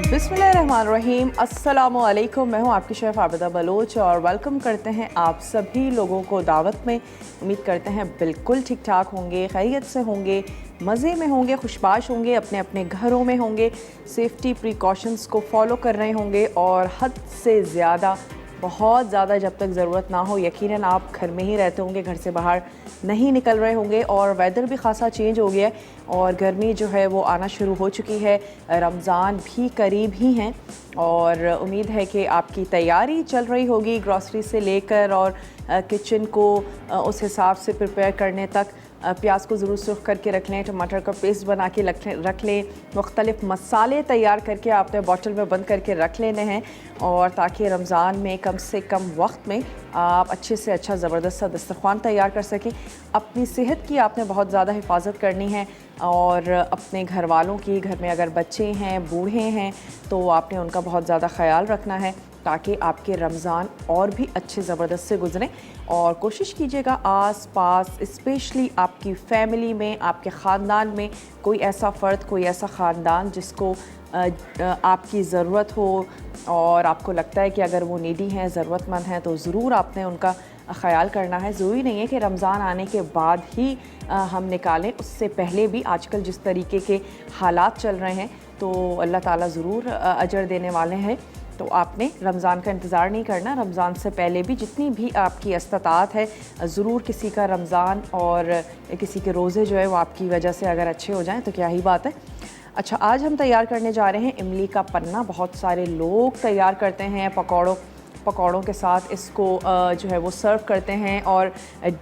बिस्मिल्लाहिर्रहमानिर्रहीम, अस्सलामुअलैकुम। मैं हूँ आपकी शेफ़ आबिदा बलोच और वेलकम करते हैं आप सभी लोगों को दावत में। उम्मीद करते हैं बिल्कुल ठीक ठाक होंगे, खैरियत से होंगे, मज़े में होंगे, खुशबाश होंगे, अपने अपने घरों में होंगे, सेफ्टी प्रिकॉशंस को फॉलो कर रहे होंगे और हद से ज़्यादा, बहुत ज़्यादा जब तक ज़रूरत ना हो यकीनन आप घर में ही रहते होंगे, घर से बाहर नहीं निकल रहे होंगे। और वेदर भी ख़ासा चेंज हो गया है और गर्मी जो है वो आना शुरू हो चुकी है। रमज़ान भी करीब ही हैं और उम्मीद है कि आपकी तैयारी चल रही होगी ग्रॉसरी से लेकर और किचन को उस हिसाब से प्रिपेयर करने तक। प्याज को ज़रूर सुर्ख करके रख लें, टमाटर का पेस्ट बना के रख लें, मुख्तलिफ़ मसाले तैयार करके आपने बॉटल में बंद करके रख लेने हैं और ताकि रमज़ान में कम से कम वक्त में आप अच्छे से अच्छा ज़बरदस्त सा दस्तरखान तैयार कर सकें। अपनी सेहत की आपने बहुत ज़्यादा हिफाजत करनी है और अपने घर वालों की, घर में अगर बच्चे हैं, बूढ़े हैं तो आपने उनका बहुत ज़्यादा ख्याल रखना है ताकि आपके रमज़ान और भी अच्छे ज़बरदस्त से गुज़रें। और कोशिश कीजिएगा आस पास, स्पेशली आपकी फ़ैमिली में, आपके ख़ानदान में कोई ऐसा फ़र्द, कोई ऐसा ख़ानदान जिसको आपकी ज़रूरत हो और आपको लगता है कि अगर वो नीडी हैं, ज़रूरतमंद हैं, तो ज़रूर आपने उनका ख़याल करना है। ज़रूरी नहीं है कि रमज़ान आने के बाद ही हम निकालें, उससे पहले भी आजकल जिस तरीके के हालात चल रहे हैं तो अल्लाह ताला ज़रूर अजर देने वाले हैं। तो आपने रमज़ान का इंतज़ार नहीं करना, रमज़ान से पहले भी जितनी भी आपकी इस्तात है ज़रूर किसी का रमज़ान और किसी के रोज़े जो है वो आपकी वजह से अगर अच्छे हो जाएं तो क्या ही बात है। अच्छा, आज हम तैयार करने जा रहे हैं इमली का पन्ना। बहुत सारे लोग तैयार करते हैं पकौड़ों के साथ इसको जो है वो सर्व करते हैं और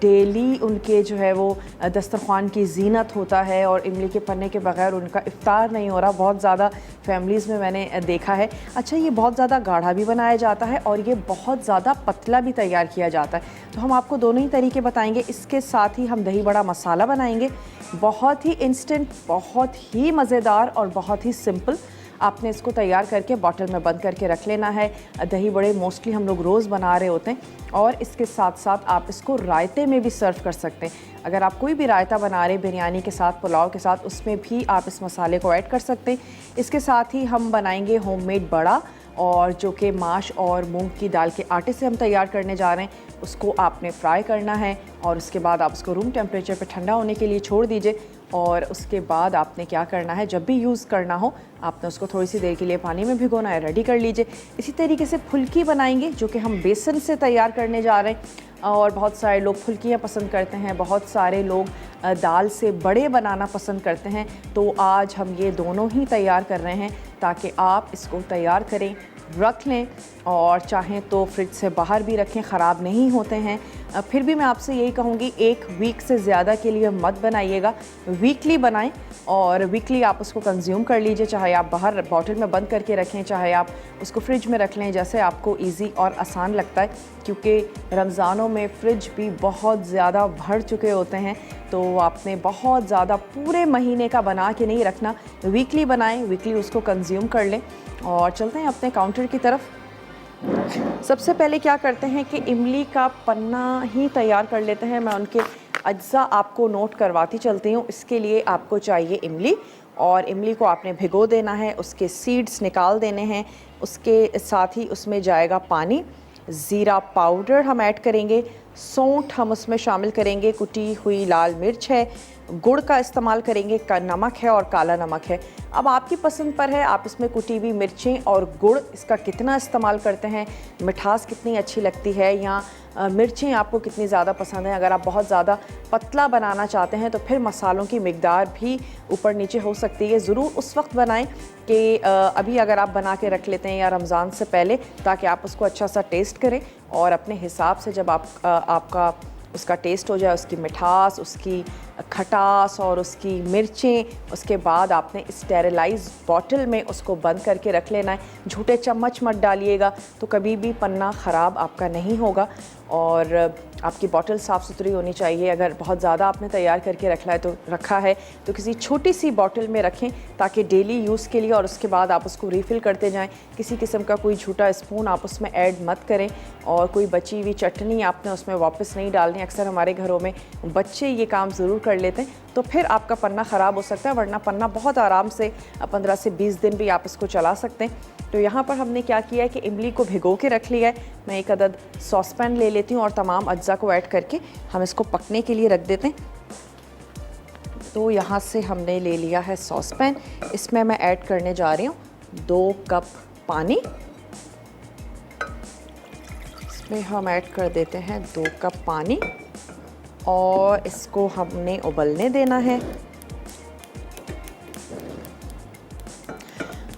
डेली उनके जो है वो दस्तरखान की ज़ीनत होता है और इमली के पन्ने के बगैर उनका इफ्तार नहीं हो रहा। बहुत ज़्यादा फैमिलीज़ में मैंने देखा है। अच्छा, ये बहुत ज़्यादा गाढ़ा भी बनाया जाता है और ये बहुत ज़्यादा पतला भी तैयार किया जाता है। तो हम आपको दोनों ही तरीके बताएंगे। इसके साथ ही हम दही बड़ा मसाला बनाएंगे, बहुत ही इंस्टेंट, बहुत ही मज़ेदार और बहुत ही सिंपल। आपने इसको तैयार करके बॉटल में बंद करके रख लेना है। दही बड़े मोस्टली हम लोग रोज़ बना रहे होते हैं और इसके साथ साथ आप इसको रायते में भी सर्व कर सकते हैं। अगर आप कोई भी रायता बना रहे, बिरयानी के साथ, पुलाव के साथ, उसमें भी आप इस मसाले को ऐड कर सकते हैं। इसके साथ ही हम बनाएंगे होममेड बड़ा और जो कि माश और मूंग की दाल के आटे से हम तैयार करने जा रहे हैं। उसको आपने फ्राई करना है और उसके बाद आप उसको रूम टेम्परेचर पे ठंडा होने के लिए छोड़ दीजिए और उसके बाद आपने क्या करना है, जब भी यूज़ करना हो आपने उसको थोड़ी सी देर के लिए पानी में भिगोना है, रेडी कर लीजिए। इसी तरीके से फुल्की बनाएंगे जो कि हम बेसन से तैयार करने जा रहे हैं और बहुत सारे लोग फुल्कियाँ पसंद करते हैं, बहुत सारे लोग दाल से बड़े बनाना पसंद करते हैं। तो आज हम ये दोनों ही तैयार कर रहे हैं ताकि आप इसको तैयार करें, रख लें और चाहें तो फ्रिज से बाहर भी रखें, ख़राब नहीं होते हैं। फिर भी मैं आपसे यही कहूँगी, एक वीक से ज़्यादा के लिए मत बनाइएगा, वीकली बनाएं और वीकली आप उसको कंज्यूम कर लीजिए। चाहे आप बाहर बॉटल में बंद करके रखें, चाहे आप उसको फ्रिज में रख लें, जैसे आपको इजी और आसान लगता है, क्योंकि रमज़ानों में फ्रिज भी बहुत ज़्यादा भर चुके होते हैं। तो आपने बहुत ज़्यादा पूरे महीने का बना के नहीं रखना, वीकली बनाएं, वीकली उसको कंज्यूम कर लें। और चलते हैं अपने काउंटर की तरफ। सबसे पहले क्या करते हैं कि इमली का पन्ना ही तैयार कर लेते हैं। मैं उनके अज्जा आपको नोट करवाती चलती हूँ। इसके लिए आपको चाहिए इमली और इमली को आपने भिगो देना है, उसके सीड्स निकाल देने हैं। उसके साथ ही उसमें जाएगा पानी, ज़ीरा पाउडर हम ऐड करेंगे, सौंठ हम उसमें शामिल करेंगे, कुटी हुई लाल मिर्च है, गुड़ का इस्तेमाल करेंगे, नमक है और काला नमक है। अब आपकी पसंद पर है, आप इसमें कुटी हुई मिर्चें और गुड़ इसका कितना इस्तेमाल करते हैं, मिठास कितनी अच्छी लगती है या मिर्चें आपको कितनी ज़्यादा पसंद हैं। अगर आप बहुत ज़्यादा पतला बनाना चाहते हैं तो फिर मसालों की मिकदार भी ऊपर नीचे हो सकती है। ज़रूर उस वक्त बनाएं कि अभी अगर आप बना के रख लेते हैं या रमज़ान से पहले, ताकि आप उसको अच्छा सा टेस्ट करें और अपने हिसाब से जब आपका उसका टेस्ट हो जाए, उसकी मिठास, उसकी खटास और उसकी मिर्चें, उसके बाद आपने स्टेरिलाइज बॉटल में उसको बंद करके रख लेना है। झूठे चम्मच मत डालिएगा तो कभी भी पन्ना ख़राब आपका नहीं होगा और आपकी बॉटल साफ़ सुथरी होनी चाहिए। अगर बहुत ज़्यादा आपने तैयार करके रखा है तो किसी छोटी सी बॉटल में रखें ताकि डेली यूज़ के लिए, और उसके बाद आप उसको रीफ़िल करते जाएं। किसी किस्म का कोई झूठा स्पून आप उसमें ऐड मत करें और कोई बची हुई चटनी आपने उसमें वापस नहीं डालनी। अक्सर हमारे घरों में बच्चे ये काम ज़रूर कर लेते हैं तो फिर आपका पन्ना ख़राब हो सकता है, वरना पन्ना बहुत आराम से 15 से 20 दिन भी आप इसको चला सकते हैं। तो यहाँ पर हमने क्या किया है कि इमली को भिगो के रख लिया है। मैं एक अदद सॉस पैन ले लेती हूँ और तमाम अज्जा को ऐड करके हम इसको पकने के लिए रख देते हैं। तो यहाँ से हमने ले लिया है सॉस पैन, इसमें मैं ऐड करने जा रही हूँ 2 कप पानी। इसमें हम ऐड कर देते हैं 2 कप पानी और इसको हमने उबलने देना है।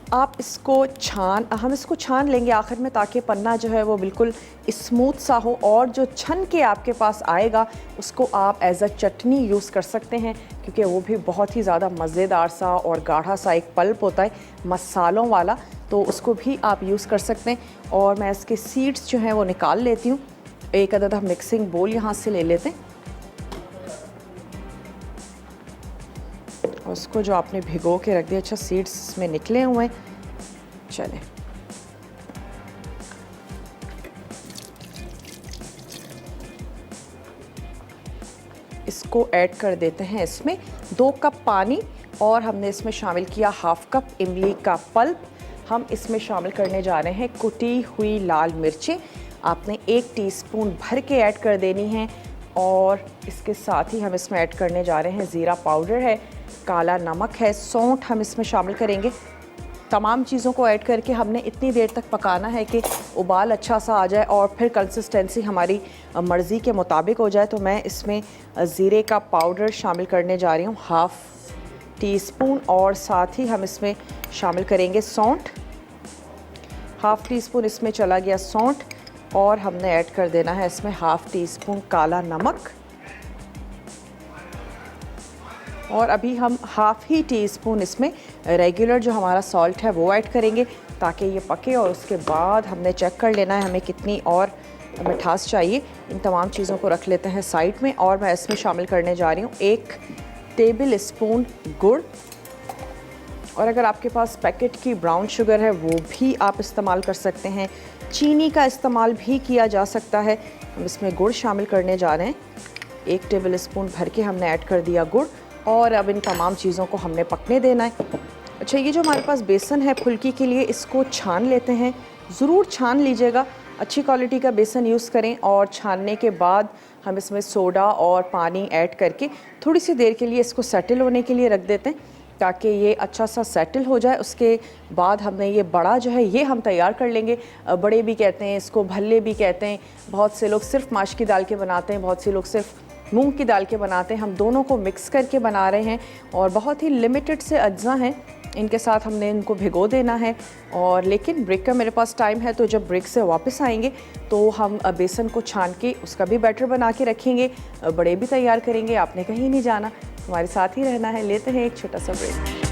हम इसको छान लेंगे आखिर में, ताकि पन्ना जो है वो बिल्कुल स्मूथ सा हो, और जो छन के आपके पास आएगा उसको आप एज अ चटनी यूज़ कर सकते हैं, क्योंकि वो भी बहुत ही ज़्यादा मज़ेदार सा और गाढ़ा सा एक पल्प होता है मसालों वाला, तो उसको भी आप यूज़ कर सकते हैं। और मैं इसके सीड्स जो हैं वो निकाल लेती हूँ। एक अदद हम मिक्सिंग बोल यहाँ से ले लेते हैं और उसको जो आपने भिगो के रख दिया, अच्छा सीड्स इसमें निकले हुए हैं, चलें इसको ऐड कर देते हैं। इसमें 2 कप पानी और हमने इसमें शामिल किया 1/2 कप इमली का पल्प। हम इसमें शामिल करने जा रहे हैं कुटी हुई लाल मिर्चें, आपने 1 टीस्पून भर के ऐड कर देनी है। और इसके साथ ही हम इसमें ऐड करने जा रहे हैं ज़ीरा पाउडर है, काला नमक है, सौंठ हम इसमें शामिल करेंगे। तमाम चीज़ों को ऐड करके हमने इतनी देर तक पकाना है कि उबाल अच्छा सा आ जाए और फिर कंसिस्टेंसी हमारी मर्ज़ी के मुताबिक हो जाए। तो मैं इसमें ज़ीरे का पाउडर शामिल करने जा रही हूँ 1/2 टीस्पून, और साथ ही हम इसमें शामिल करेंगे सौंठ। 1/2 टीस्पून इसमें चला गया सौंठ, और हमने ऐड कर देना है इसमें 1/2 टीस्पून काला नमक, और अभी हम 1/2 ही टीस्पून इसमें रेगुलर जो हमारा सॉल्ट है वो ऐड करेंगे ताकि ये पके। और उसके बाद हमने चेक कर लेना है हमें कितनी और मिठास चाहिए। इन तमाम चीज़ों को रख लेते हैं साइड में, और मैं इसमें शामिल करने जा रही हूँ 1 टेबल स्पून गुड़। और अगर आपके पास पैकेट की ब्राउन शुगर है वो भी आप इस्तेमाल कर सकते हैं, चीनी का इस्तेमाल भी किया जा सकता है। हम इसमें गुड़ शामिल करने जा रहे हैं, 1 टेबल स्पून भर के हमने ऐड कर दिया गुड़, और अब इन तमाम चीज़ों को हमने पकने देना है। अच्छा, ये जो हमारे पास बेसन है फुल्की के लिए, इसको छान लेते हैं। ज़रूर छान लीजिएगा, अच्छी क्वालिटी का बेसन यूज़ करें। और छानने के बाद हम इसमें सोडा और पानी ऐड करके थोड़ी सी देर के लिए इसको सेटल होने के लिए रख देते हैं, ताकि ये अच्छा सा सेटल हो जाए। उसके बाद हमने ये बड़ा जो है ये हम तैयार कर लेंगे। बड़े भी कहते हैं इसको, भल्ले भी कहते हैं। बहुत से लोग सिर्फ माश की दाल के बनाते हैं, बहुत से लोग सिर्फ मूंग की दाल के बनाते हैं। हम दोनों को मिक्स करके बना रहे हैं, और बहुत ही लिमिटेड से अज्जा हैं, इनके साथ हमने इनको भिगो देना है। और लेकिन ब्रेक का मेरे पास टाइम है, तो जब ब्रेक से वापस आएंगे तो हम बेसन को छान के उसका भी बैटर बना के रखेंगे, बड़े भी तैयार करेंगे। आपने कहीं नहीं जाना, हमारे साथ ही रहना है। लेते हैं एक छोटा सा ब्रेक।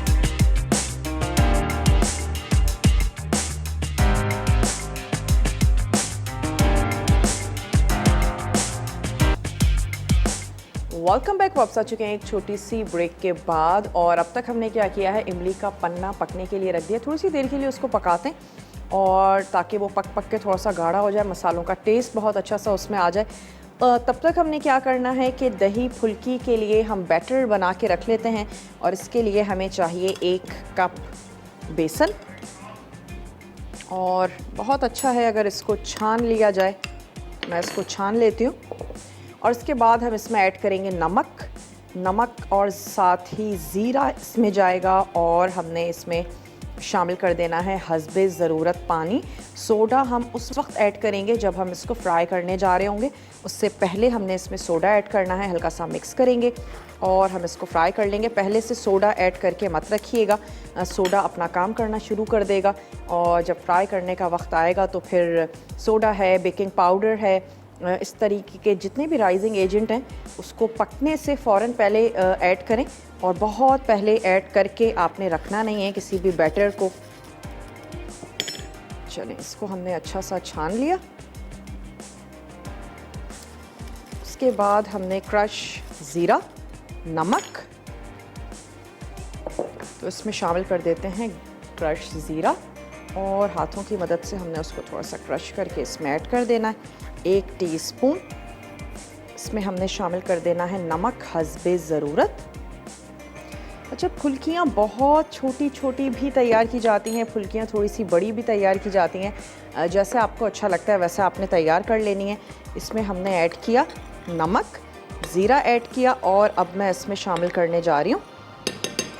Welcome back. वापस आ चुके हैं एक छोटी सी ब्रेक के बाद, और अब तक हमने क्या किया है, इमली का पन्ना पकने के लिए रख दिया। थोड़ी सी देर के लिए उसको पकाते हैं, और ताकि वो पक के थोड़ा सा गाढ़ा हो जाए, मसालों का टेस्ट बहुत अच्छा सा उसमें आ जाए। तब तक हमने क्या करना है कि दही फुल्की के लिए हम बैटर बना के रख लेते हैं। और इसके लिए हमें चाहिए 1 कप बेसन, और बहुत अच्छा है अगर इसको छान लिया जाए। मैं इसको छान लेती हूँ। और इसके बाद हम इसमें ऐड करेंगे नमक और साथ ही ज़ीरा इसमें जाएगा, और हमने इसमें शामिल कर देना है हस्बे ज़रूरत पानी। सोडा हम उस वक्त ऐड करेंगे जब हम इसको फ्राई करने जा रहे होंगे, उससे पहले हमने इसमें सोडा ऐड करना है। हल्का सा मिक्स करेंगे और हम इसको फ्राई कर लेंगे। पहले से सोडा ऐड करके मत रखिएगा, सोडा अपना काम करना शुरू कर देगा, और जब फ्राई करने का वक्त आएगा तो फिर सोडा है, बेकिंग पाउडर है, इस तरीके के जितने भी राइजिंग एजेंट हैं उसको पकने से फ़ौरन पहले ऐड करें, और बहुत पहले ऐड करके आपने रखना नहीं है किसी भी बैटर को। चलें, इसको हमने अच्छा सा छान लिया। उसके बाद हमने क्रश ज़ीरा, नमक, तो इसमें शामिल कर देते हैं क्रश ज़ीरा, और हाथों की मदद से हमने उसको थोड़ा सा क्रश करके इसमें ऐड कर देना है। 1 टीस्पून इसमें हमने शामिल कर देना है नमक हस्बे ज़रूरत। अच्छा, फुल्कियाँ बहुत छोटी छोटी भी तैयार की जाती हैं, फुल्कियाँ थोड़ी सी बड़ी भी तैयार की जाती हैं, जैसे आपको अच्छा लगता है वैसे आपने तैयार कर लेनी है। इसमें हमने ऐड किया नमक, ज़ीरा ऐड किया और अब मैं इसमें शामिल करने जा रही हूँ।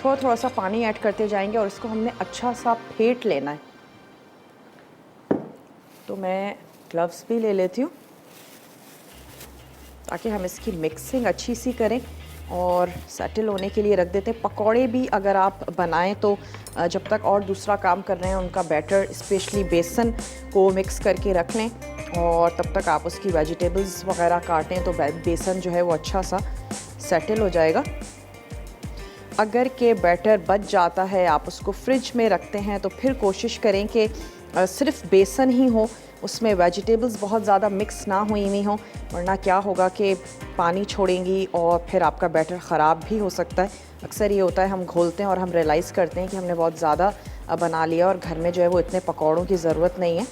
थोड़ा थोड़ा सा पानी ऐड करते जाएंगे और इसको हमने अच्छा सा फेंट लेना है। तो मैं ग्लव्स भी ले लेती हूँ ताकि हम इसकी मिक्सिंग अच्छी सी करें और सेटल होने के लिए रख देते हैं। पकौड़े भी अगर आप बनाएं तो जब तक और दूसरा काम कर रहे हैं उनका बैटर स्पेशली बेसन को मिक्स करके रख लें और तब तक आप उसकी वेजिटेबल्स वगैरह काटें तो बेसन जो है वो अच्छा सा सेटल हो जाएगा। अगर के बैटर बच जाता है, आप उसको फ्रिज में रखते हैं तो फिर कोशिश करें कि सिर्फ बेसन ही हो, उसमें वेजिटेबल्स बहुत ज़्यादा मिक्स ना हुई हों, वरना क्या होगा कि पानी छोड़ेंगी और फिर आपका बैटर ख़राब भी हो सकता है। अक्सर ये होता है हम घोलते हैं और हम रियलाइज़ करते हैं कि हमने बहुत ज़्यादा बना लिया और घर में जो है वो इतने पकौड़ों की ज़रूरत नहीं है।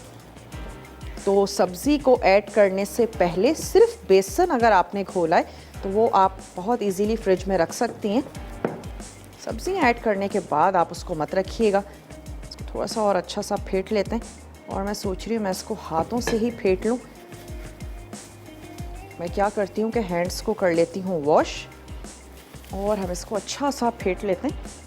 तो सब्ज़ी को ऐड करने से पहले सिर्फ बेसन अगर आपने घोला है तो वो आप बहुत ईजीली फ्रिज में रख सकती हैं। सब्ज़ी ऐड करने के बाद आप उसको मत रखिएगा, इसको थोड़ा सा और अच्छा सा फेंट लेते हैं। और मैं सोच रही हूँ मैं इसको हाथों से ही फेंट लूँ। मैं क्या करती हूँ कि हैंड्स को कर लेती हूँ वॉश और हम इसको अच्छा सा फेंट लेते हैं।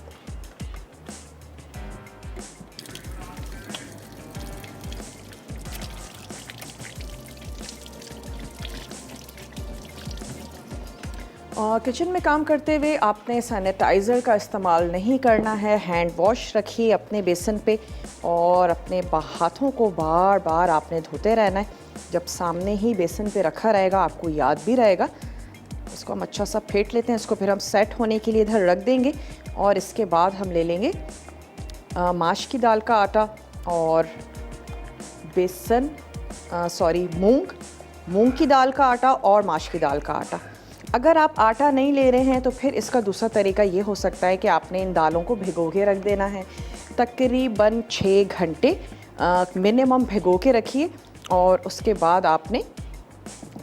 किचन में काम करते हुए आपने सैनिटाइज़र का इस्तेमाल नहीं करना है। हैंड वॉश रखिए अपने बेसन पे और अपने हाथों को बार बार आपने धोते रहना है। जब सामने ही बेसन पे रखा रहेगा आपको याद भी रहेगा। इसको हम अच्छा सा फेंट लेते हैं, इसको फिर हम सेट होने के लिए इधर रख देंगे और इसके बाद हम ले लेंगे माश की दाल का आटा और बेसन मूंग की दाल का आटा और माश की दाल का आटा। अगर आप आटा नहीं ले रहे हैं तो फिर इसका दूसरा तरीका ये हो सकता है कि आपने इन दालों को भिगो के रख देना है। तकरीबन 6 घंटे मिनिमम भिगो के रखिए और उसके बाद आपने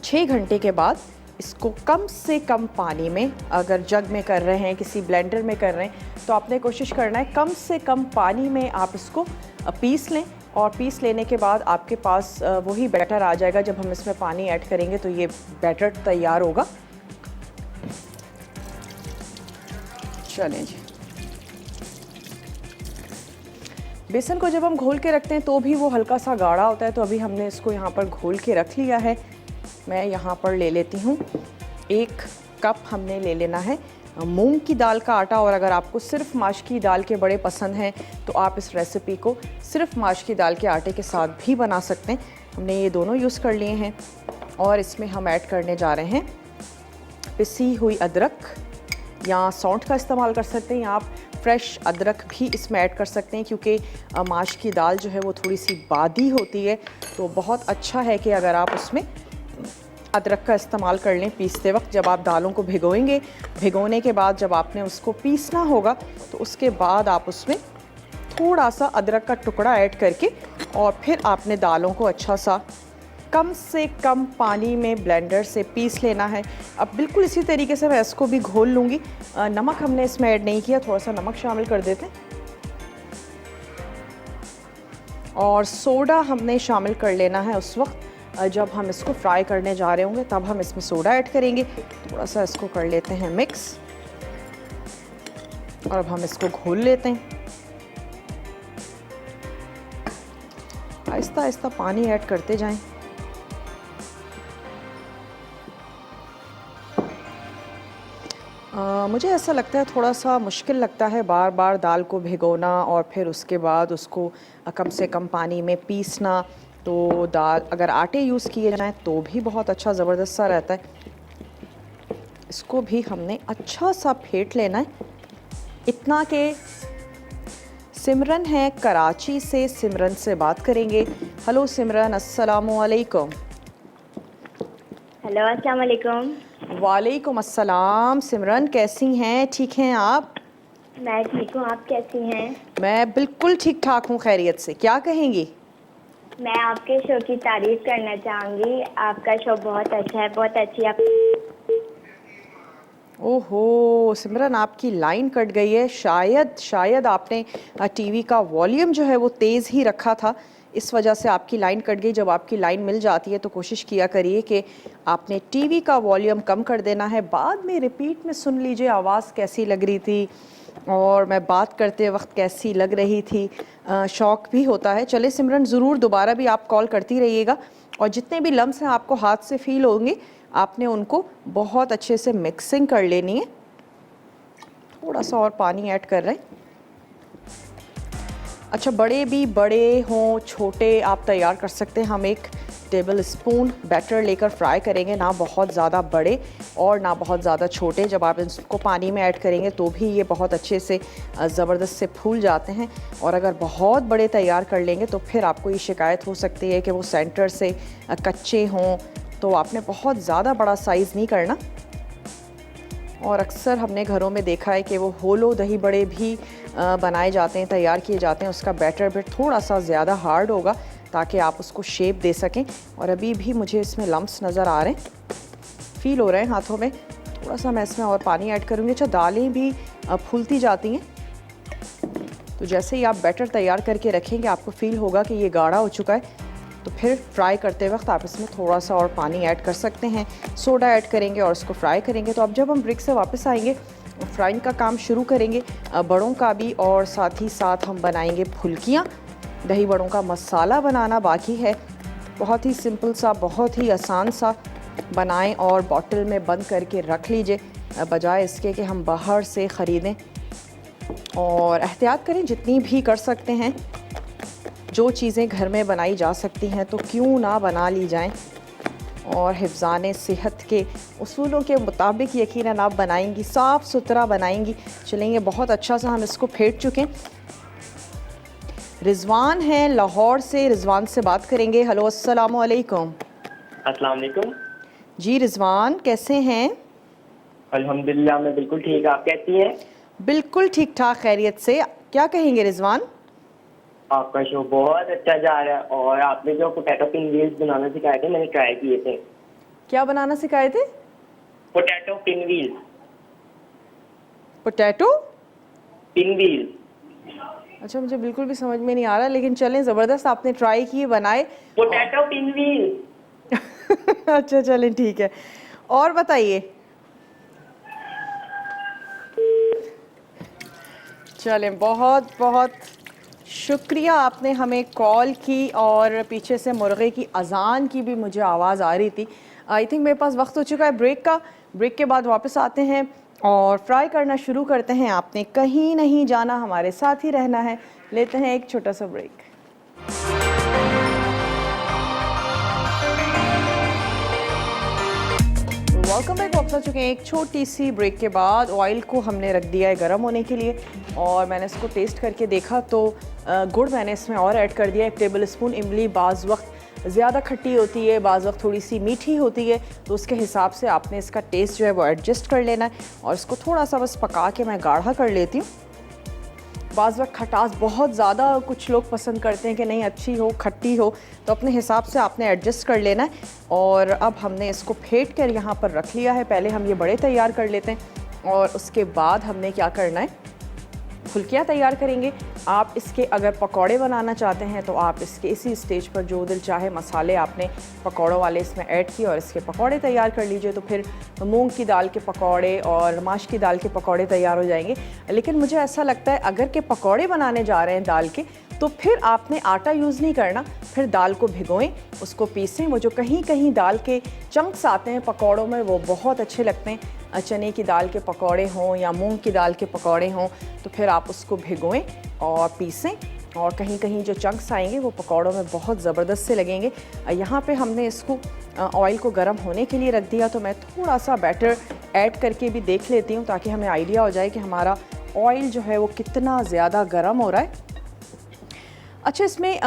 6 घंटे के बाद इसको कम से कम पानी में, अगर जग में कर रहे हैं, किसी ब्लेंडर में कर रहे हैं, तो आपने कोशिश करना है कम से कम पानी में आप इसको पीस लें। और पीस लेने के बाद आपके पास वही बैटर आ जाएगा। जब हम इसमें पानी ऐड करेंगे तो ये बैटर तैयार होगा। चलें जी, बेसन को जब हम घोल के रखते हैं तो भी वो हल्का सा गाढ़ा होता है, तो अभी हमने इसको यहाँ पर घोल के रख लिया है। मैं यहाँ पर ले लेती हूँ 1 कप हमने ले लेना है मूंग की दाल का आटा। और अगर आपको सिर्फ माश की दाल के बड़े पसंद हैं तो आप इस रेसिपी को सिर्फ माश की दाल के आटे के साथ भी बना सकते हैं। हमने ये दोनों यूज़ कर लिए हैं और इसमें हम ऐड करने जा रहे हैं पिसी हुई अदरक या सौंठ का इस्तेमाल कर सकते हैं, या आप फ्रेश अदरक भी इसमें ऐड कर सकते हैं क्योंकि माश की दाल जो है वो थोड़ी सी बादी होती है, तो बहुत अच्छा है कि अगर आप उसमें अदरक का इस्तेमाल कर लें पीसते वक्त। जब आप दालों को भिगोएंगे, भिगोने के बाद जब आपने उसको पीसना होगा तो उसके बाद आप उसमें थोड़ा सा अदरक का टुकड़ा ऐड करके और फिर आपने दालों को अच्छा सा कम से कम पानी में ब्लेंडर से पीस लेना है। अब बिल्कुल इसी तरीके से मैं इसको भी घोल लूँगी। नमक हमने इसमें ऐड नहीं किया, थोड़ा सा नमक शामिल कर देते हैं और सोडा हमने शामिल कर लेना है उस वक्त जब हम इसको फ्राई करने जा रहे होंगे, तब हम इसमें सोडा ऐड करेंगे। थोड़ा सा इसको कर लेते हैं मिक्स और अब हम इसको घोल लेते हैं। आहिस्ता आहिस्ता पानी ऐड करते जाएं। मुझे ऐसा लगता है थोड़ा सा मुश्किल लगता है बार बार दाल को भिगोना और फिर उसके बाद उसको कम से कम पानी में पीसना। तो दाल अगर आटे यूज़ किए जाएं तो भी बहुत अच्छा ज़बरदस्त सा रहता है। इसको भी हमने अच्छा सा फेंट लेना है। इतना कि सिमरन है कराची से, सिमरन से बात करेंगे। हेलो सिमरन, अस्सलामु अलैकुम। हेलो, अस्सलाम वालेकुम। वालेकुम अस्सलाम। सिमरन कैसी हैं, ठीक हैं आप? मैं ठीक हूँ, आप कैसी हैं? मैं बिल्कुल ठीक ठाक हूँ, खैरियत से। क्या कहेंगी? मैं आपके शो की तारीफ करना चाहूँगी। आपका शो बहुत अच्छा है, बहुत अच्छी आप। ओहो सिमरन, आपकी लाइन कट गई है। शायद आपने टीवी का वॉल्यूम जो है वो तेज़ ही रखा था, इस वजह से आपकी लाइन कट गई। जब आपकी लाइन मिल जाती है तो कोशिश किया करिए कि आपने टीवी का वॉल्यूम कम कर देना है। बाद में रिपीट में सुन लीजिए आवाज़ कैसी लग रही थी और मैं बात करते वक्त कैसी लग रही थी। शौक भी होता है। चले सिमरन, ज़रूर दोबारा भी आप कॉल करती रहिएगा और जितने भी लम्स हैं आपको हाथ से फील होंगे, आपने उनको बहुत अच्छे से मिक्सिंग कर लेनी है। थोड़ा सा और पानी ऐड कर रहे हैं। अच्छा, बड़े हों छोटे आप तैयार कर सकते हैं। हम एक टेबल स्पून बैटर लेकर फ्राई करेंगे, ना बहुत ज़्यादा बड़े और ना बहुत ज़्यादा छोटे। जब आप इसको पानी में ऐड करेंगे तो भी ये बहुत अच्छे से ज़बरदस्त से फूल जाते हैं। और अगर बहुत बड़े तैयार कर लेंगे तो फिर आपको ये शिकायत हो सकती है कि वो सेंटर से कच्चे हों। तो आपने बहुत ज़्यादा बड़ा साइज़ नहीं करना। और अक्सर हमने घरों में देखा है कि वो होलो दही बड़े भी बनाए जाते हैं, तैयार किए जाते हैं। उसका बैटर भी थोड़ा सा ज़्यादा हार्ड होगा ताकि आप उसको शेप दे सकें। और अभी भी मुझे इसमें लम्प्स नज़र आ रहे हैं, फील हो रहे हैं हाथों में। थोड़ा सा मैं इसमें और पानी ऐड करूँगी। अच्छा, दालें भी फूलती जाती हैं, तो जैसे ही आप बैटर तैयार करके रखेंगे आपको फ़ील होगा कि ये गाढ़ा हो चुका है। तो फिर फ्राई करते वक्त आप इसमें थोड़ा सा और पानी ऐड कर सकते हैं, सोडा ऐड करेंगे और इसको फ्राई करेंगे। तो अब जब हम ब्रेक से वापस आएंगे फ्राइंग का काम शुरू करेंगे बड़ों का भी, और साथ ही साथ हम बनाएंगे फुल्कियाँ। दही बड़ों का मसाला बनाना बाकी है, बहुत ही सिंपल सा, बहुत ही आसान सा। बनाएं और बॉटल में बंद करके रख लीजिए बजाय इसके कि हम बाहर से ख़रीदें। और एहतियात करें जितनी भी कर सकते हैं। जो चीज़ें घर में बनाई जा सकती हैं तो क्यों ना बना ली जाएं। और हिफ़्ज़ाने सेहत के उसूलों के मुताबिक यकीनन आप बनाएंगी, साफ़ सुथरा बनाएंगी। चलेंगे, बहुत अच्छा सा हम इसको फेंट चुके हैं। रिजवान है लाहौर से, रिजवान से बात करेंगे। हेलो, अस्सलाम वालेकुम। अस्सलाम वालेकुम। जी रिजवान, कैसे हैं? अल्हम्दुलिल्लाह, मैं बिल्कुल ठीक। आप कैसी हैं? बिल्कुल ठीक ठाक, खैरियत से। क्या कहेंगे रिजवान? आपका शो बहुत अच्छा जा रहा है और आपने जो पोटैटो पिन व्हील्स बनाना सिखाए थे मैंने ट्राई किए थे। क्या बनाना सिखाए थे? Potato pin wheels. Potato pin wheels. अच्छा, मुझे बिल्कुल भी समझ में नहीं आ रहा, लेकिन चलें, ज़बरदस्त आपने ट्राई किए, बनाए। Potato pin wheels. अच्छा चलें, ठीक है। और बताइए। चलें, बहुत बहुत शुक्रिया, आपने हमें कॉल की। और पीछे से मुर्गे की अजान की भी मुझे आवाज़ आ रही थी। आई थिंक मेरे पास वक्त हो चुका है ब्रेक का। ब्रेक के बाद वापस आते हैं और फ्राई करना शुरू करते हैं। आपने कहीं नहीं जाना, हमारे साथ ही रहना है। लेते हैं एक छोटा सा ब्रेक। Welcome back. वापस आ चुके हैं एक छोटी सी ब्रेक के बाद। ऑयल को हमने रख दिया है गर्म होने के लिए और मैंने इसको टेस्ट करके देखा तो गुड़ मैंने इसमें और ऐड कर दिया, 1 टेबल स्पून। इमली बाज़ वक्त ज़्यादा खट्टी होती है, बाज़ वक्त थोड़ी सी मीठी होती है, तो उसके हिसाब से आपने इसका टेस्ट जो है वो एडजस्ट कर लेना है। और इसको थोड़ा सा बस पका के मैं गाढ़ा कर लेती हूँ। बाज़ वक्त खटास बहुत ज़्यादा कुछ लोग पसंद करते हैं कि नहीं, अच्छी हो, खट्टी हो, तो अपने हिसाब से आपने एडजस्ट कर लेना है। और अब हमने इसको फेंट कर यहाँ पर रख लिया है। पहले हम ये बड़े तैयार कर लेते हैं और उसके बाद हमने क्या करना है, फुल्कियाँ तैयार करेंगे। आप इसके अगर पकौड़े बनाना चाहते हैं तो आप इसके इसी स्टेज पर जो दिल चाहे मसाले आपने पकौड़ों वाले इसमें ऐड किए और इसके पकौड़े तैयार कर लीजिए। तो फिर मूंग की दाल के पकौड़े और माश की दाल के पकौड़े तैयार हो जाएंगे। लेकिन मुझे ऐसा लगता है अगर के पकौड़े बनाने जा रहे हैं दाल के, तो फिर आपने आटा यूज़ नहीं करना। फिर दाल को भिगोएं, उसको पीसें। वो जो कहीं कहीं दाल के चंक्स आते हैं पकौड़ों में, वो बहुत अच्छे लगते हैं। चने की दाल के पकौड़े हों या मूंग की दाल के पकौड़े हों, तो फिर आप उसको भिगोएं और पीसें। और कहीं कहीं जो चंक्स आएंगे वो पकौड़ों में बहुत ज़बरदस्त से लगेंगे। यहाँ पे हमने इसको ऑयल को गर्म होने के लिए रख दिया। तो मैं थोड़ा सा बैटर ऐड करके भी देख लेती हूँ ताकि हमें आइडिया हो जाए कि हमारा ऑयल जो है वो कितना ज़्यादा गर्म हो रहा है। अच्छा, इसमें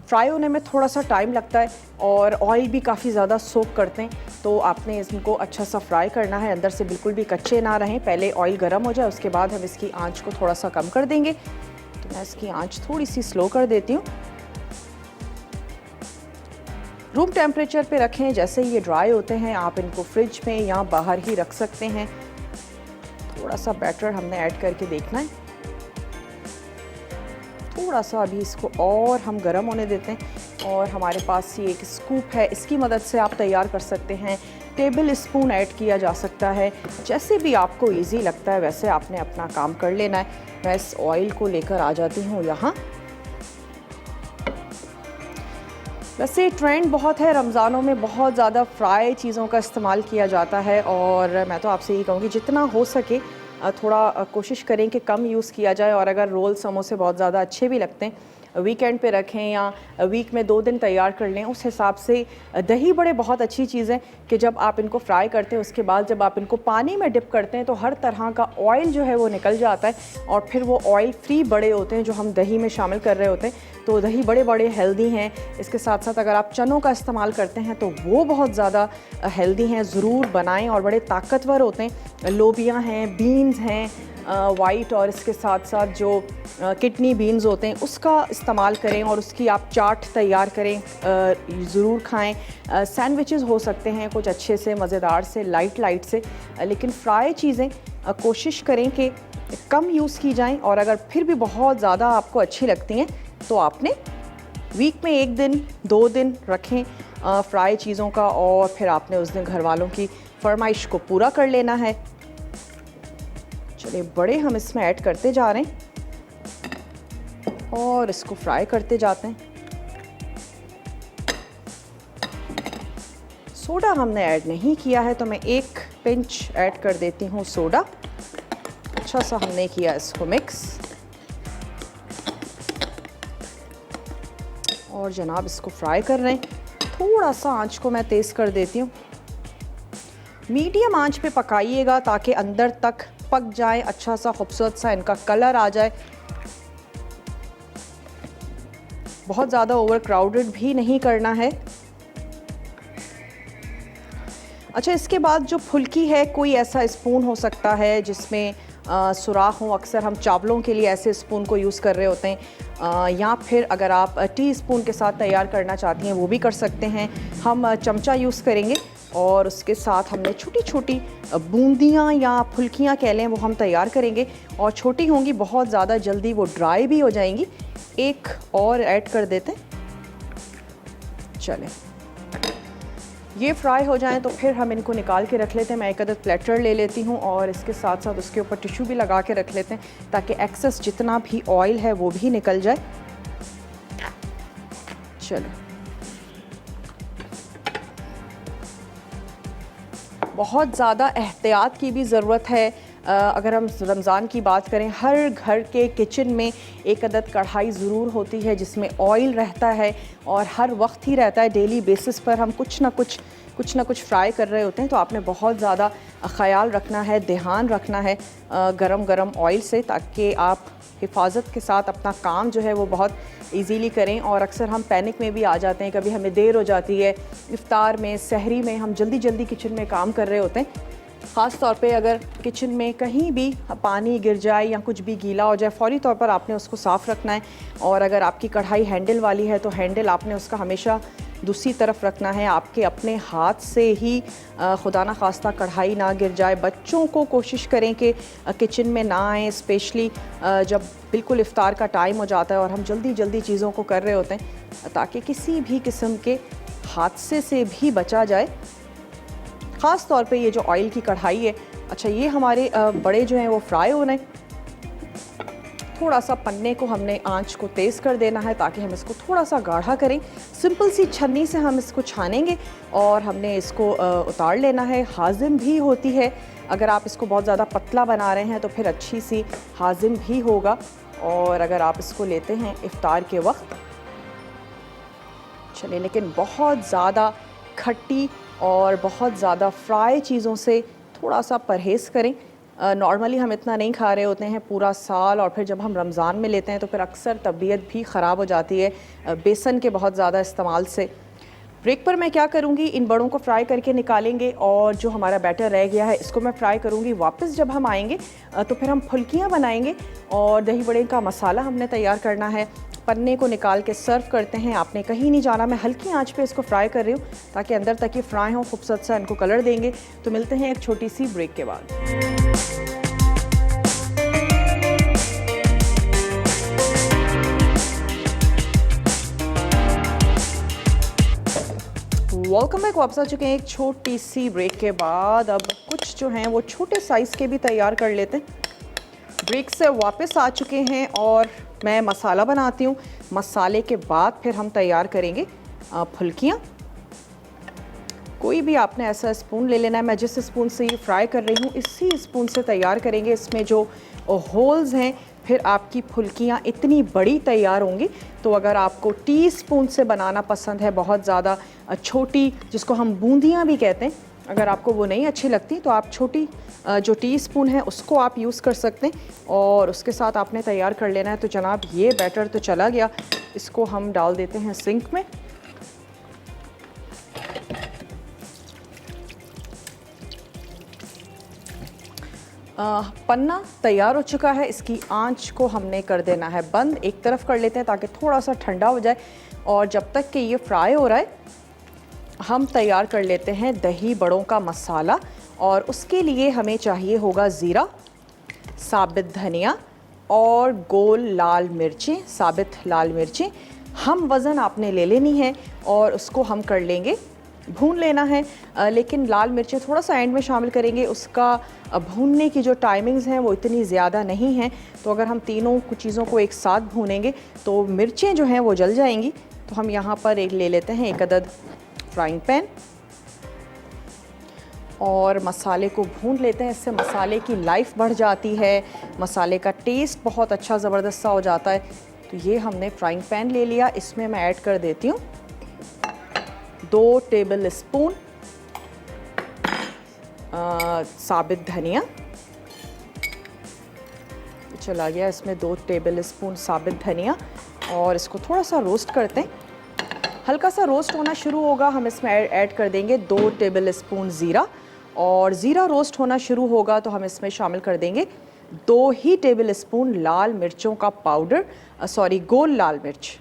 फ्राई होने में थोड़ा सा टाइम लगता है और ऑयल भी काफ़ी ज़्यादा सोक करते हैं, तो आपने इसको अच्छा सा फ्राई करना है, अंदर से बिल्कुल भी कच्चे ना रहें। पहले ऑयल गर्म हो जाए, उसके बाद हम इसकी आंच को थोड़ा सा कम कर देंगे। तो मैं इसकी आंच थोड़ी सी स्लो कर देती हूँ। रूम टेम्परेचर पे रखें। जैसे ये ड्राई होते हैं आप इनको फ्रिज में या बाहर ही रख सकते हैं। थोड़ा सा बैटर हमने ऐड करके देखना है। थोड़ा सा अभी इसको और हम गर्म होने देते हैं और हमारे पास ये एक स्कूप है, इसकी मदद से आप तैयार कर सकते हैं। टेबल स्पून ऐड किया जा सकता है, जैसे भी आपको इजी लगता है वैसे आपने अपना काम कर लेना है। मैं इस ऑयल को लेकर आ जाती हूँ यहाँ। वैसे ट्रेंड बहुत है, रमज़ानों में बहुत ज़्यादा फ्राई चीज़ों का इस्तेमाल किया जाता है और मैं तो आपसे यही कहूँगी जितना हो सके थोड़ा कोशिश करें कि कम यूज़ किया जाए। और अगर रोल समोसे बहुत ज़्यादा अच्छे भी लगते हैं, वीकेंड पे रखें या वीक में 2 दिन तैयार कर लें। उस हिसाब से दही बड़े बहुत अच्छी चीज़ है कि जब आप इनको फ्राई करते हैं उसके बाद जब आप इनको पानी में डिप करते हैं तो हर तरह का ऑयल जो है वो निकल जाता है और फिर वो ऑयल फ्री बड़े होते हैं जो हम दही में शामिल कर रहे होते हैं। तो दही बड़े बड़े हेल्दी हैं। इसके साथ साथ अगर आप चनों का इस्तेमाल करते हैं तो वो बहुत ज़्यादा हेल्दी हैं, ज़रूर बनाएं और बड़े ताकतवर होते हैं। लोबियाँ हैं, बीन्स हैं वाइट, और इसके साथ साथ जो किडनी बीन्स होते हैं उसका इस्तेमाल करें और उसकी आप चाट तैयार करें, ज़रूर खाएं। सैंडविचेस हो सकते हैं कुछ अच्छे से मज़ेदार से, लाइट से, लेकिन फ्राई चीज़ें कोशिश करें कि कम यूज़ की जाएं। और अगर फिर भी बहुत ज़्यादा आपको अच्छी लगती हैं तो आपने वीक में 1 दिन 2 दिन रखें फ्राई चीज़ों का और फिर आपने उस दिन घर वालों की फरमाइश को पूरा कर लेना है। चलिए बड़े हम इसमें ऐड करते जा रहे हैं और इसको फ्राई करते जाते हैं। सोडा हमने ऐड नहीं किया है तो मैं 1 पिंच ऐड कर देती हूँ सोडा। अच्छा सा हमने किया इसको मिक्स और जनाब इसको फ्राई कर रहे हैं। थोड़ा सा आंच को मैं तेज़ कर देती हूँ। मीडियम आंच पे पकाइएगा ताकि अंदर तक पक जाए, अच्छा सा खूबसूरत सा इनका कलर आ जाए। बहुत ज़्यादा ओवर क्राउडेड भी नहीं करना है। अच्छा, इसके बाद जो फुल्की है, कोई ऐसा स्पून हो सकता है जिसमें सुराख हो। अक्सर हम चावलों के लिए ऐसे स्पून को यूज़ कर रहे होते हैं, या फिर अगर आप टी स्पून के साथ तैयार करना चाहती हैं वो भी कर सकते हैं। हम चमचा यूज़ करेंगे और उसके साथ हमने छोटी छोटी बूंदियाँ या फुल्कियाँ कह लें वो हम तैयार करेंगे और छोटी होंगी, बहुत ज़्यादा जल्दी वो ड्राई भी हो जाएंगी। एक और ऐड कर देते हैं। चलें, ये फ्राई हो जाएं तो फिर हम इनको निकाल के रख लेते हैं। मैं एक अदद प्लेटर ले लेती हूँ और इसके साथ साथ उसके ऊपर टिश्यू भी लगा के रख लेते हैं ताकि एक्सेस जितना भी ऑयल है वो भी निकल जाए। चलो, बहुत ज़्यादा एहतियात की भी ज़रूरत है। अगर हम रमज़ान की बात करें, हर घर के किचन में एक अदद कढ़ाई ज़रूर होती है जिसमें ऑयल रहता है और हर वक्त ही रहता है। डेली बेसिस पर हम कुछ ना कुछ फ्राई कर रहे होते हैं। तो आपने बहुत ज़्यादा ख़याल रखना है, ध्यान रखना है गरम ऑयल से, ताकि आप हिफाजत के साथ अपना काम जो है वो बहुत इजीली करें। और अक्सर हम पैनिक में भी आ जाते हैं, कभी हमें देर हो जाती है इफ्तार में, सहरी में, हम जल्दी किचन में काम कर रहे होते हैं। ख़ास तौर पे अगर किचन में कहीं भी पानी गिर जाए या कुछ भी गीला हो जाए, फ़ौरी तौर पर आपने उसको साफ़ रखना है। और अगर आपकी कढ़ाई हैंडल वाली है तो हैंडल आपने उसका हमेशा दूसरी तरफ रखना है। आपके अपने हाथ से ही खुदा ना खास्ता कढ़ाई ना गिर जाए। बच्चों को कोशिश करें कि किचन में ना आएँ, स्पेशली जब बिल्कुल इफ्तार का टाइम हो जाता है और हम जल्दी चीज़ों को कर रहे होते हैं, ताकि किसी भी किस्म के हादसे से भी बचा जाए। ख़ास तौर पे ये जो ऑयल की कढ़ाई है। अच्छा, ये हमारे बड़े जो हैं वो फ्राई हो रहे हैं। थोड़ा सा पन्ने को हमने आंच को तेज़ कर देना है ताकि हम इसको थोड़ा सा गाढ़ा करें। सिंपल सी छन्नी से हम इसको छानेंगे और हमने इसको उतार लेना है। हाजिम भी होती है, अगर आप इसको बहुत ज़्यादा पतला बना रहे हैं तो फिर अच्छी सी हाजिम भी होगा। और अगर आप इसको लेते हैं इफ्तार के वक्त, चलिए, लेकिन बहुत ज़्यादा खट्टी और बहुत ज़्यादा फ्राई चीज़ों से थोड़ा सा परहेज़ करें। नॉर्मली हम इतना नहीं खा रहे होते हैं पूरा साल, और फिर जब हम रमज़ान में लेते हैं तो फिर अक्सर तबीयत भी ख़राब हो जाती है बेसन के बहुत ज़्यादा इस्तेमाल से। ब्रेक पर मैं क्या करूँगी, इन बड़ों को फ्राई करके निकालेंगे और जो हमारा बैटर रह गया है इसको मैं फ्राई करूँगी। वापस जब हम आएंगे तो फिर हम फुल्कियाँ बनाएंगे और दही बड़े का मसाला हमने तैयार करना है। पन्ने को निकाल के सर्व करते हैं। आपने कहीं नहीं जाना, मैं हल्की आंच पे इसको फ्राई कर रही हूँ ताकि अंदर तक ये फ्राई हो, खूबसूरत सा इनको कलर देंगे। तो मिलते हैं एक छोटी सी ब्रेक के बाद। Welcome back. वापस आ चुके हैं एक छोटी सी ब्रेक के बाद। अब कुछ जो हैं वो छोटे साइज़ के भी तैयार कर लेते हैं। ब्रेक से वापस आ चुके हैं और मैं मसाला बनाती हूँ। मसाले के बाद फिर हम तैयार करेंगे फुल्कियाँ। कोई भी आपने ऐसा स्पून ले लेना है। मैं जिस स्पून से ये फ्राई कर रही हूँ इसी स्पून से तैयार करेंगे। इसमें जो होल्स हैं फिर आपकी फुल्कियाँ इतनी बड़ी तैयार होंगी। तो अगर आपको टीस्पून से बनाना पसंद है, बहुत ज़्यादा छोटी, जिसको हम बूंदियाँ भी कहते हैं, अगर आपको वो नहीं अच्छी लगती तो आप छोटी जो टीस्पून है उसको आप यूज़ कर सकते हैं और उसके साथ आपने तैयार कर लेना है। तो जनाब ये बैटर तो चला गया, इसको हम डाल देते हैं सिंक में। पन्ना तैयार हो चुका है। इसकी आंच को हमने कर देना है बंद। एक तरफ कर लेते हैं ताकि थोड़ा सा ठंडा हो जाए। और जब तक कि ये फ्राई हो रहा है हम तैयार कर लेते हैं दही बड़ों का मसाला। और उसके लिए हमें चाहिए होगा ज़ीरा, साबित धनिया और गोल लाल मिर्चें, साबित लाल मिर्चें। हम वज़न आपने ले लेनी है और उसको हम कर लेंगे, भून लेना है। लेकिन लाल मिर्चें थोड़ा सा एंड में शामिल करेंगे। उसका भूनने की जो टाइमिंग्स हैं वो इतनी ज़्यादा नहीं हैं। तो अगर हम तीनों कुछ चीज़ों को एक साथ भूनेंगे तो मिर्चें जो हैं वो जल जाएंगी। तो हम यहाँ पर एक ले लेते हैं एक अदद फ्राइंग पैन और मसाले को भून लेते हैं। इससे मसाले की लाइफ बढ़ जाती है, मसाले का टेस्ट बहुत अच्छा ज़बरदस्त सा हो जाता है। तो ये हमने फ्राइंग पैन ले लिया। इसमें मैं ऐड कर देती हूँ 2 टेबल स्पून साबित धनिया। चला गया इसमें 2 टेबल स्पून साबित धनिया और इसको थोड़ा सा रोस्ट करते हैं। हल्का सा रोस्ट होना शुरू होगा, हम इसमें ऐड कर देंगे 2 टेबल स्पून ज़ीरा। और ज़ीरा रोस्ट होना शुरू होगा तो हम इसमें शामिल कर देंगे 2 ही टेबल स्पून लाल मिर्चों का पाउडर, गोल लाल मिर्च।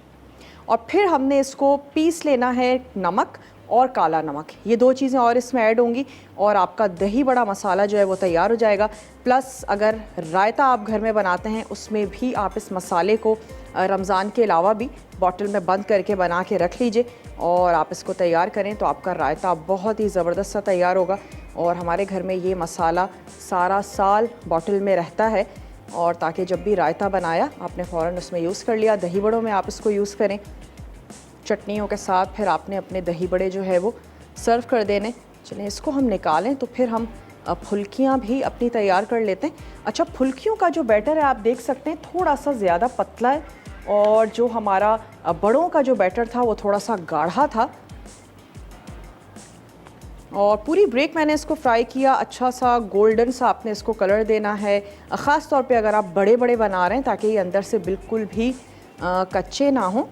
और फिर हमने इसको पीस लेना है, नमक और काला नमक, ये 2 चीज़ें और इसमें ऐड होंगी और आपका दही बड़ा मसाला जो है वो तैयार हो जाएगा। प्लस अगर रायता आप घर में बनाते हैं उसमें भी आप इस मसाले को रमज़ान के अलावा भी बॉटल में बंद करके बना के रख लीजिए और आप इसको तैयार करें तो आपका रायता बहुत ही ज़बरदस्त सा तैयार होगा। और हमारे घर में ये मसाला सारा साल बॉटल में रहता है और ताकि जब भी रायता बनाया आपने फ़ौरन उसमें यूज़ कर लिया। दही बड़ों में आप इसको यूज़ करें, चटनियों के साथ फिर आपने अपने दही बड़े जो है वो सर्व कर देने। चलें इसको हम निकालें तो फिर हम फुल्कियाँ भी अपनी तैयार कर लेते हैं। अच्छा, फुल्कियों का जो बैटर है आप देख सकते हैं थोड़ा सा ज़्यादा पतला है और जो हमारा बड़ों का जो बैटर था वो थोड़ा सा गाढ़ा था। और पूरी ब्रेक मैंने इसको फ्राई किया, अच्छा सा गोल्डन सा आपने इसको कलर देना है, ख़ास तौर पे अगर आप बड़े बड़े बना रहे हैं ताकि ये अंदर से बिल्कुल भी कच्चे ना हो।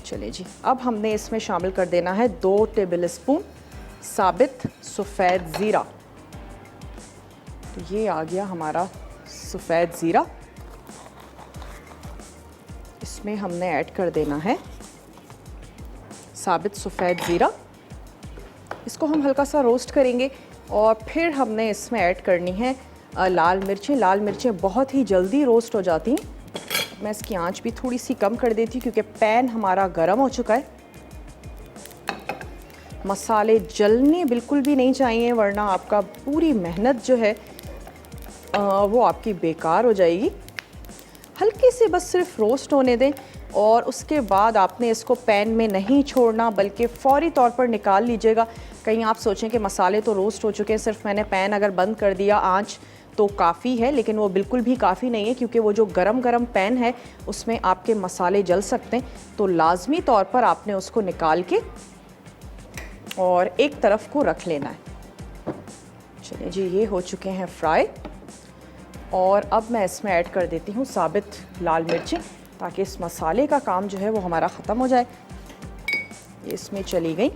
चलिए जी, अब हमने इसमें शामिल कर देना है 2 टेबल स्पून साबित सफ़ेद ज़ीरा। तो ये आ गया हमारा सफ़ेद ज़ीरा। इसमें हमने ऐड कर देना है साबित सफ़ेद ज़ीरा। इसको हम हल्का सा रोस्ट करेंगे और फिर हमने इसमें ऐड करनी है लाल मिर्चें। लाल मिर्चें बहुत ही जल्दी रोस्ट हो जाती हैं। मैं इसकी आंच भी थोड़ी सी कम कर देती हूँ क्योंकि पैन हमारा गर्म हो चुका है। मसाले जलने बिल्कुल भी नहीं चाहिए वरना आपका पूरी मेहनत जो है वो आपकी बेकार हो जाएगी। हल्के से बस सिर्फ रोस्ट होने दें और उसके बाद आपने इसको पैन में नहीं छोड़ना बल्कि फ़ौरी तौर पर निकाल लीजिएगा। कहीं आप सोचें कि मसाले तो रोस्ट हो चुके हैं, सिर्फ मैंने पैन अगर बंद कर दिया आंच तो काफ़ी है, लेकिन वो बिल्कुल भी काफ़ी नहीं है क्योंकि वो जो गरम पैन है उसमें आपके मसाले जल सकते हैं। तो लाजमी तौर पर आपने उसको निकाल के और एक तरफ को रख लेना है। चलिए जी, ये हो चुके हैं फ्राई और अब मैं इसमें ऐड कर देती हूँ साबित लाल मिर्चें ताकि इस मसाले का काम जो है वो हमारा ख़त्म हो जाए। ये इसमें चली गई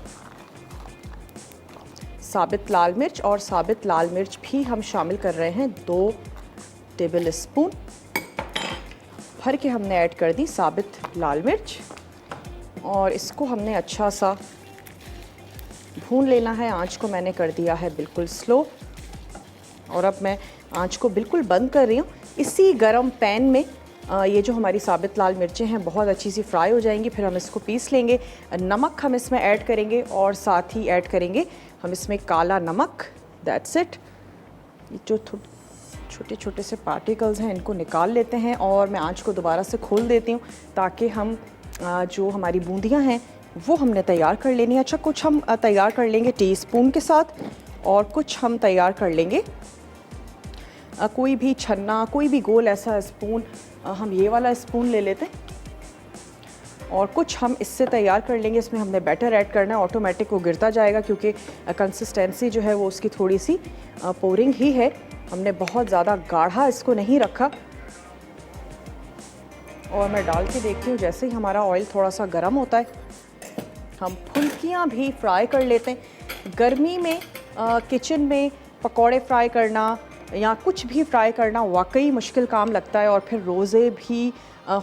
साबित लाल मिर्च और साबित लाल मिर्च भी हम शामिल कर रहे हैं 2 टेबल स्पून। भर के हमने ऐड कर दी साबित लाल मिर्च और इसको हमने अच्छा सा भून लेना है। आंच को मैंने कर दिया है बिल्कुल स्लो और अब मैं आंच को बिल्कुल बंद कर रही हूँ। इसी गरम पैन में ये जो हमारी साबित लाल मिर्चें हैं बहुत अच्छी सी फ्राई हो जाएंगी। फिर हम इसको पीस लेंगे। नमक हम इसमें ऐड करेंगे और साथ ही ऐड करेंगे हम इसमें काला नमक। That's it. ये जो छोटे छोटे से पार्टिकल्स हैं इनको निकाल लेते हैं और मैं आंच को दोबारा से खोल देती हूँ ताकि हम जो हमारी बूंदियाँ हैं वो हमने तैयार कर लेनी है। अच्छा, कुछ हम तैयार कर लेंगे टीस्पून के साथ और कुछ हम तैयार कर लेंगे कोई भी छन्ना, कोई भी गोल ऐसा स्पून, हम ये वाला स्पून ले लेते हैं और कुछ हम इससे तैयार कर लेंगे। इसमें हमने बैटर ऐड करना है। ऑटोमेटिक वो गिरता जाएगा क्योंकि कंसिस्टेंसी जो है वो उसकी थोड़ी सी पोरिंग ही है। हमने बहुत ज़्यादा गाढ़ा इसको नहीं रखा। और मैं डाल के देखती हूँ जैसे ही हमारा ऑयल थोड़ा सा गर्म होता है हम फुल्कियाँ भी फ्राई कर लेते हैं। गर्मी में किचन में पकौड़े फ्राई करना या कुछ भी फ्राई करना वाकई मुश्किल काम लगता है और फिर रोज़े भी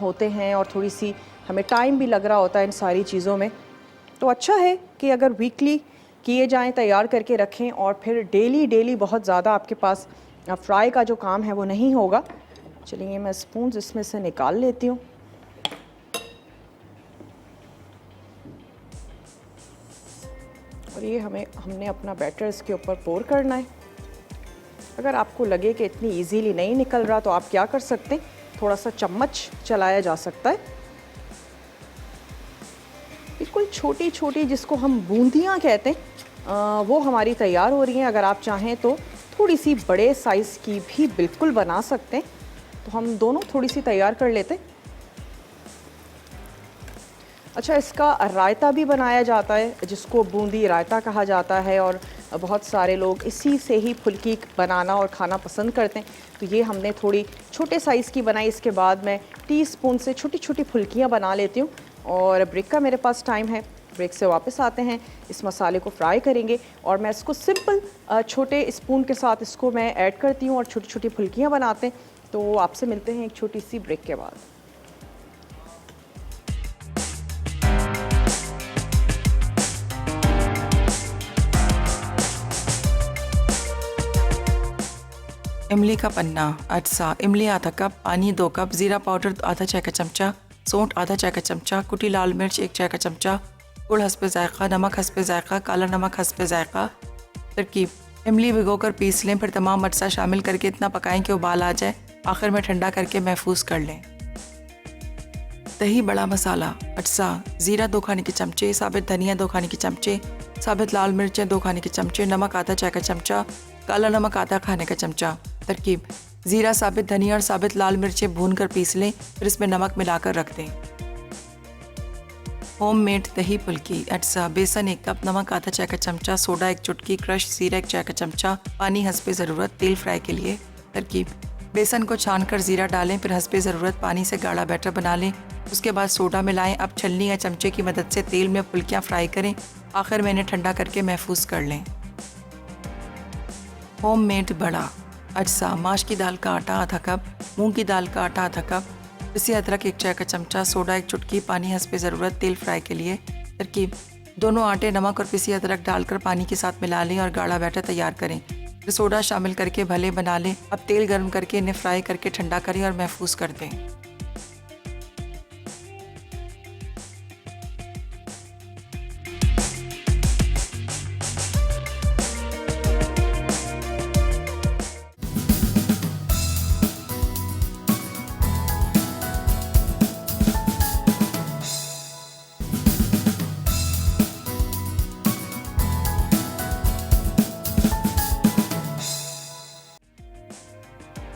होते हैं और थोड़ी सी हमें टाइम भी लग रहा होता है इन सारी चीज़ों में। तो अच्छा है कि अगर वीकली किए जाएं, तैयार करके रखें और फिर डेली बहुत ज़्यादा आपके पास फ्राई का जो काम है वो नहीं होगा। चलिए मैं स्पून इसमें से निकाल लेती हूँ। और ये हमने अपना बैटर इसके ऊपर पोर करना है। अगर आपको लगे कि इतनी इजीली नहीं निकल रहा तो आप क्या कर सकते हैं, थोड़ा सा चम्मच चलाया जा सकता है। बिल्कुल छोटी छोटी जिसको हम बूंदियाँ कहते हैं वो हमारी तैयार हो रही हैं। अगर आप चाहें तो थोड़ी सी बड़े साइज़ की भी बिल्कुल बना सकते हैं। तो हम दोनों थोड़ी सी तैयार कर लेते हैं। अच्छा, इसका रायता भी बनाया जाता है जिसको बूंदी रायता कहा जाता है और बहुत सारे लोग इसी से ही फुल्की बनाना और खाना पसंद करते हैं। तो ये हमने थोड़ी छोटे साइज़ की बनाई। इसके बाद मैं टीस्पून से छोटी छोटी फुल्कियाँ बना लेती हूँ और ब्रेक का मेरे पास टाइम है। ब्रेक से वापस आते हैं, इस मसाले को फ्राई करेंगे और मैं इसको सिंपल छोटे स्पून के साथ इसको मैं ऐड करती हूँ और छोटी छोटी फुल्कियाँ बनाते हैं। तो आपसे मिलते हैं एक छोटी सी ब्रेक के बाद। इमली का पन्ना, अटसा, इमली आधा कप, पानी 2 कप, ज़ीरा पाउडर आधा चाय का चमचा, सौंठ आधा चाय का चमचा, कुटी लाल मिर्च 1 चाय का चमचा, गुड़ हस्बे जायका, नमक हस्बे जायका, काला नमक हस्बे जायका। तरकीब: इमली भिगोकर पीस लें, फिर तमाम अटसा शामिल करके इतना पकाएं कि उबाल आ जाए। आखिर में ठंडा करके महफूज कर लें। दही बड़ा मसाला, अटसा, ज़ीरा 2 खाने के चमचे, साबित धनिया 2 खाने के चमचे, साबित लाल मिर्चें 2 खाने के चमचे, नमक आधा चाय का चमचा, काला नमक आधा खाने का चमचा। तरकीब: ज़ीरा, साबित धनिया और साबित लाल मिर्चें भूनकर पीस लें, फिर इसमें नमक मिलाकर रख दें। होममेड दही फुल्की, अटसा, बेसन 1 कप, नमक आधा चाय का चमचा, सोडा 1 चुटकी, क्रश ज़ीरा 1 चाय का चमचा, पानी हस्बे ज़रूरत, तेल फ्राई के लिए। तरकीब: बेसन को छानकर ज़ीरा डालें, फिर हस्बे ज़रूरत पानी से गाढ़ा बैटर बना लें। उसके बाद सोडा मिलाएं। अब छलनी या चमचे की मदद से तेल में फुल्कियाँ फ्राई करें। आखिर में इन्हें ठंडा करके महफूज कर लें। होममेड बड़ा, अजसा, माश की दाल का आटा आधा कप, मूंग की दाल का आटा आधा कप, पिसी अदरक 1 चाय का चमचा, सोडा 1 चुटकी, पानी हस्बे ज़रूरत, तेल फ्राई के लिए। तरकीब: दोनों आटे नमक और पिसी अदरक डालकर पानी के साथ मिला लें और गाढ़ा बैटर तैयार करें। फिर सोडा शामिल करके भले बना लें। अब तेल गर्म करके इन्हें फ्राई करके ठंडा करें और महफूज कर दें।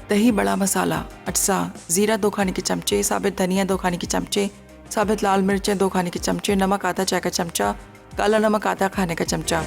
दही बड़ा मसाला, अटसा, ज़ीरा 2 खाने के चमचे, साबित धनिया 2 खाने के चमचे, साबित लाल मिर्चें 2 खाने के चमचे, नमक आधा चाय का चमचा, काला नमक आधा खाने का चमचा।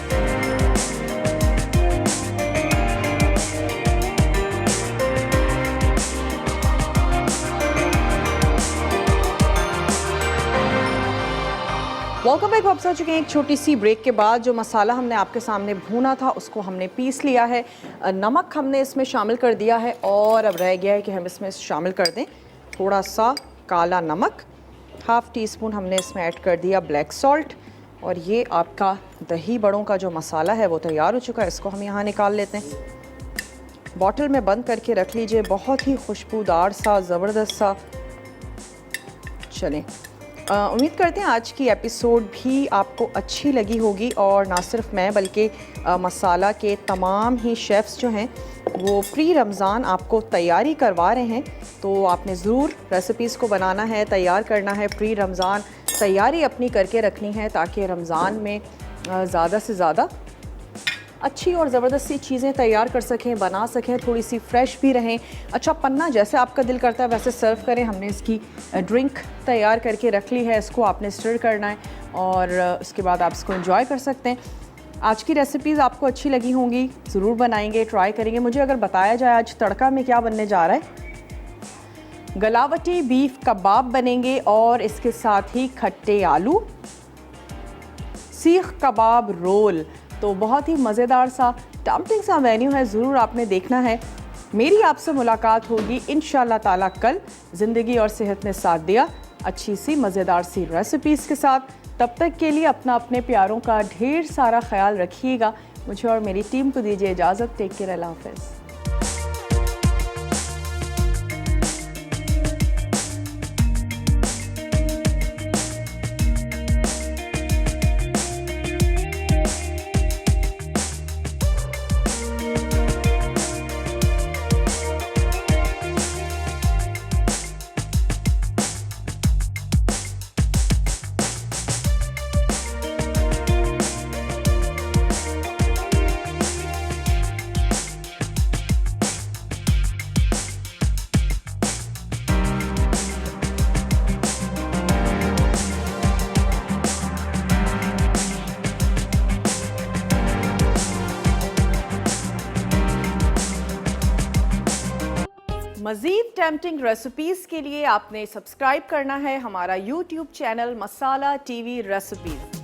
Welcome back. वापस आ चुके हैं एक छोटी सी ब्रेक के बाद। जो मसाला हमने आपके सामने भूना था उसको हमने पीस लिया है। नमक हमने इसमें शामिल कर दिया है और अब रह गया है कि हम इसमें शामिल कर दें थोड़ा सा काला नमक, हाफ़ टी स्पून हमने इसमें ऐड कर दिया ब्लैक सॉल्ट, और ये आपका दही बड़ों का जो मसाला है वो तैयार हो चुका है। इसको हम यहाँ निकाल लेते हैं, बॉटल में बंद करके रख लीजिए। बहुत ही खुशबूदार सा, ज़बरदस्त सा। चलें, उम्मीद करते हैं आज की एपिसोड भी आपको अच्छी लगी होगी, और ना सिर्फ मैं बल्कि मसाला के तमाम ही शेफ़्स जो हैं वो प्री रमज़ान आपको तैयारी करवा रहे हैं। तो आपने ज़रूर रेसिपीज़ को बनाना है, तैयार करना है, प्री रमज़ान तैयारी अपनी करके रखनी है, ताकि रमज़ान में ज़्यादा से ज़्यादा अच्छी और ज़बरदस्त सी चीज़ें तैयार कर सकें, बना सकें, थोड़ी सी फ्रेश भी रहें। अच्छा, पन्ना जैसे आपका दिल करता है वैसे सर्व करें। हमने इसकी ड्रिंक तैयार करके रख ली है, इसको आपने स्टर करना है और उसके बाद आप इसको एंजॉय कर सकते हैं। आज की रेसिपीज़ आपको अच्छी लगी होंगी, ज़रूर बनाएंगे, ट्राई करेंगे। मुझे अगर बताया जाए आज तड़का में क्या बनने जा रहा है, गलावटी बीफ कबाब बनेंगे और इसके साथ ही खट्टे आलू, सीख कबाब रोल। तो बहुत ही मज़ेदार सा, टम्पटिंग सा मेन्यू है, ज़रूर आपने देखना है। मेरी आपसे मुलाकात होगी इंशाल्लाह ताला कल, ज़िंदगी और सेहत ने साथ दिया, अच्छी सी मज़ेदार सी रेसिपीज़ के साथ। तब तक के लिए अपना, अपने प्यारों का ढेर सारा ख्याल रखिएगा। मुझे और मेरी टीम को दीजिए इजाज़त। टेक केयर, अल्लाह हाफ़िज़। मज़ीद टेम्पटिंग रेसिपीज़ के लिए आपने सब्सक्राइब करना है हमारा YouTube चैनल मसाला TV रेसिपीज़।